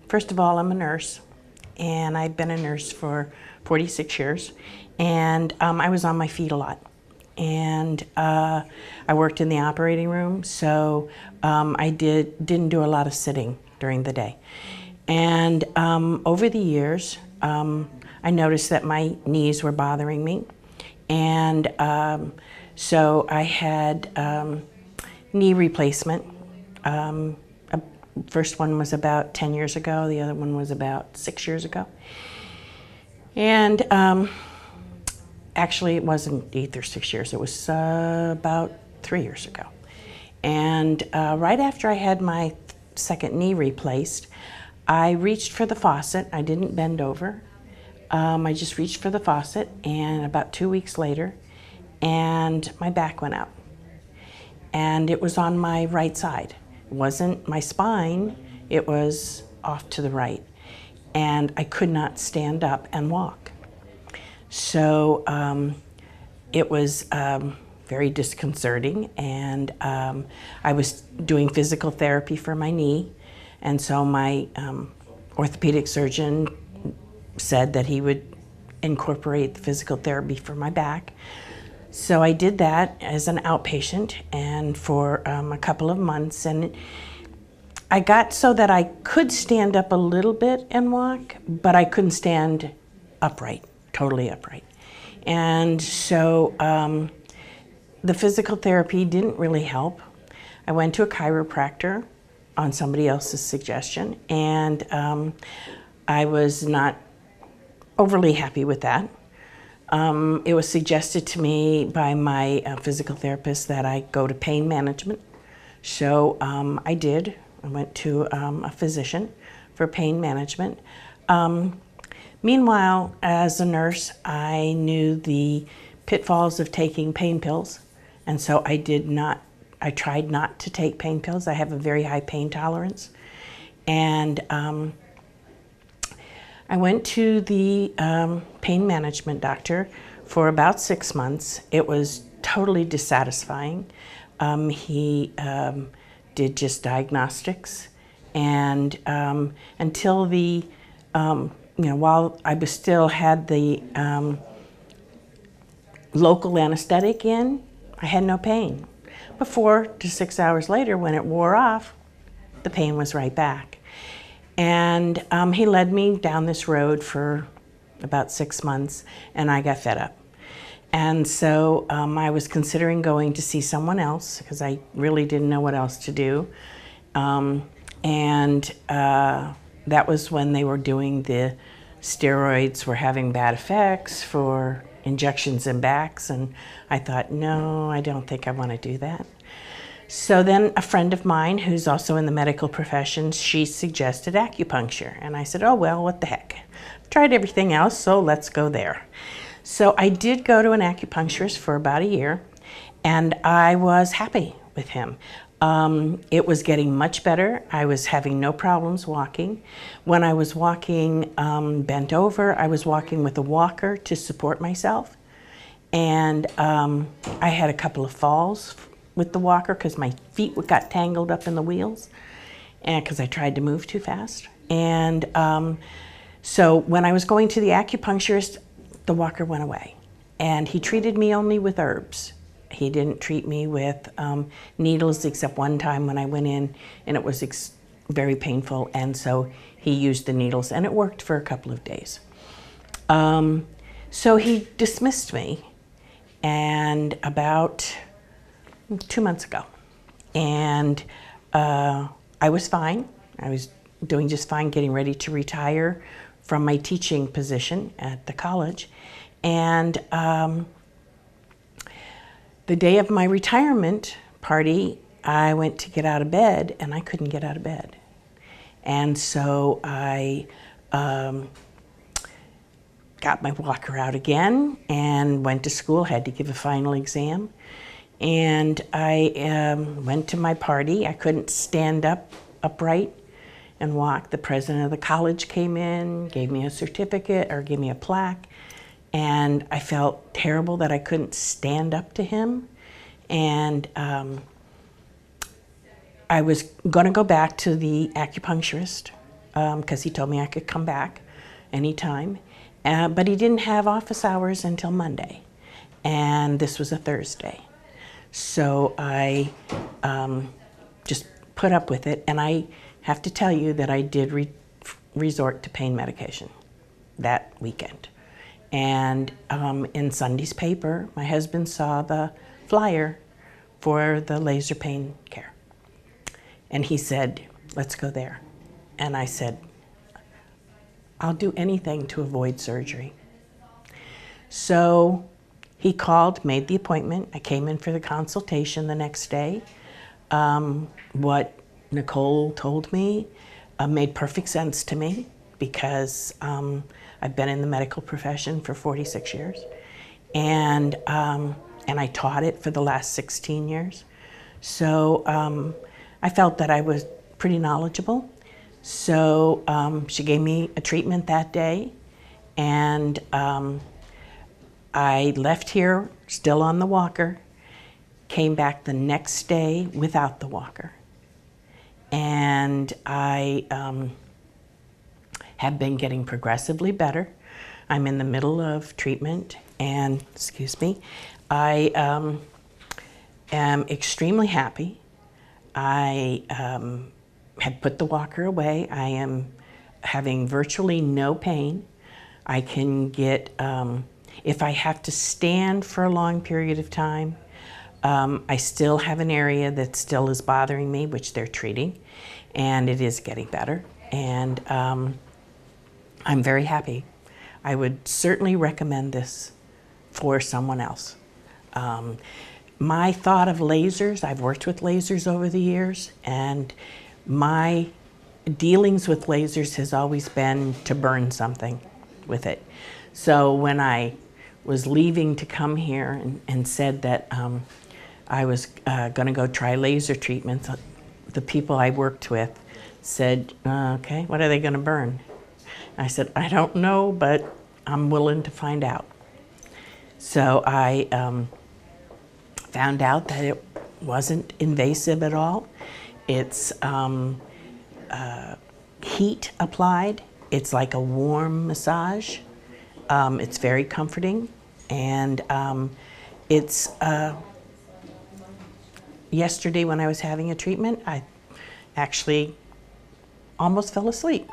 First of all, I'm a nurse, and I've been a nurse for 46 years, and I was on my feet a lot. And I worked in the operating room, so I didn't do a lot of sitting during the day. And over the years, I noticed that my knees were bothering me, and so I had knee replacement. First one was about 10 years ago, the other one was about 6 years ago. And actually it wasn't 8 or 6 years, it was about 3 years ago. And right after I had my second knee replaced, I reached for the faucet. I didn't bend over. I just reached for the faucet, and about 2 weeks later, and my back went out. And it was on my right side. It wasn't my spine, it was off to the right. And I could not stand up and walk. So it was very disconcerting, and I was doing physical therapy for my knee, and so my orthopedic surgeon said that he would incorporate the physical therapy for my back. So I did that as an outpatient, and for a couple of months, and I got so that I could stand up a little bit and walk, but I couldn't stand upright, totally upright. And so the physical therapy didn't really help. I went to a chiropractor on somebody else's suggestion, and I was not overly happy with that. It was suggested to me by my physical therapist that I go to pain management. So I did. I went to a physician for pain management. Meanwhile, as a nurse, I knew the pitfalls of taking pain pills, and so I tried not to take pain pills. I have a very high pain tolerance. And I went to the pain management doctor for about 6 months. It was totally dissatisfying. He did just diagnostics, and until the, while I was still had the local anesthetic in, I had no pain. But 4 to 6 hours later, when it wore off, the pain was right back. And he led me down this road for about 6 months, and I got fed up. And so I was considering going to see someone else, because I really didn't know what else to do. That was when they were doing the steroids were having bad effects for injections in backs, and I thought, no, I don't think I want to do that. So then a friend of mine who's also in the medical profession, she suggested acupuncture. And I said, oh, well, what the heck? I've tried everything else, so let's go there. So I did go to an acupuncturist for about a year, and I was happy with him. It was getting much better. I was having no problems walking. When I was walking bent over, I was walking with a walker to support myself. And I had a couple of falls with the walker because my feet got tangled up in the wheels, and because I tried to move too fast. And so when I was going to the acupuncturist, the walker went away, and he treated me only with herbs. He didn't treat me with needles, except one time when I went in and it was very painful, and so he used the needles, and it worked for a couple of days. So he dismissed me, and about 2 months ago, and I was fine. I was doing just fine, getting ready to retire from my teaching position at the college. And the day of my retirement party, I went to get out of bed, and I couldn't get out of bed. And so I got my walker out again and went to school, had to give a final exam. And I went to my party. I couldn't stand upright and walk. The president of the college came in, gave me a certificate, or gave me a plaque, and I felt terrible that I couldn't stand up to him. And I was going to go back to the acupuncturist because he told me I could come back anytime. But he didn't have office hours until Monday, and this was a Thursday. So I just put up with it, and I have to tell you that I did resort to pain medication that weekend. And in Sunday's paper, my husband saw the flyer for the laser pain care. And he said, let's go there. And I said, I'll do anything to avoid surgery. So he called, made the appointment. I came in for the consultation the next day. What Nicole told me made perfect sense to me because I've been in the medical profession for 46 years. And I taught it for the last 16 years. So I felt that I was pretty knowledgeable. So she gave me a treatment that day, and I left here still on the walker, came back the next day without the walker. And I have been getting progressively better. I'm in the middle of treatment, and, excuse me, I am extremely happy. I had put the walker away. I am having virtually no pain. I can get, if I have to stand for a long period of time, I still have an area that still is bothering me, which they're treating, and it is getting better. And I'm very happy. I would certainly recommend this for someone else. My thought of lasers, I've worked with lasers over the years, and my dealings with lasers has always been to burn something with it. So when I was leaving to come here and said that I was going to go try laser treatments, the people I worked with said, okay, what are they going to burn? I said, I don't know, but I'm willing to find out. So I found out that it wasn't invasive at all. It's heat applied. It's like a warm massage. It's very comforting, and it's yesterday when I was having a treatment, I actually almost fell asleep.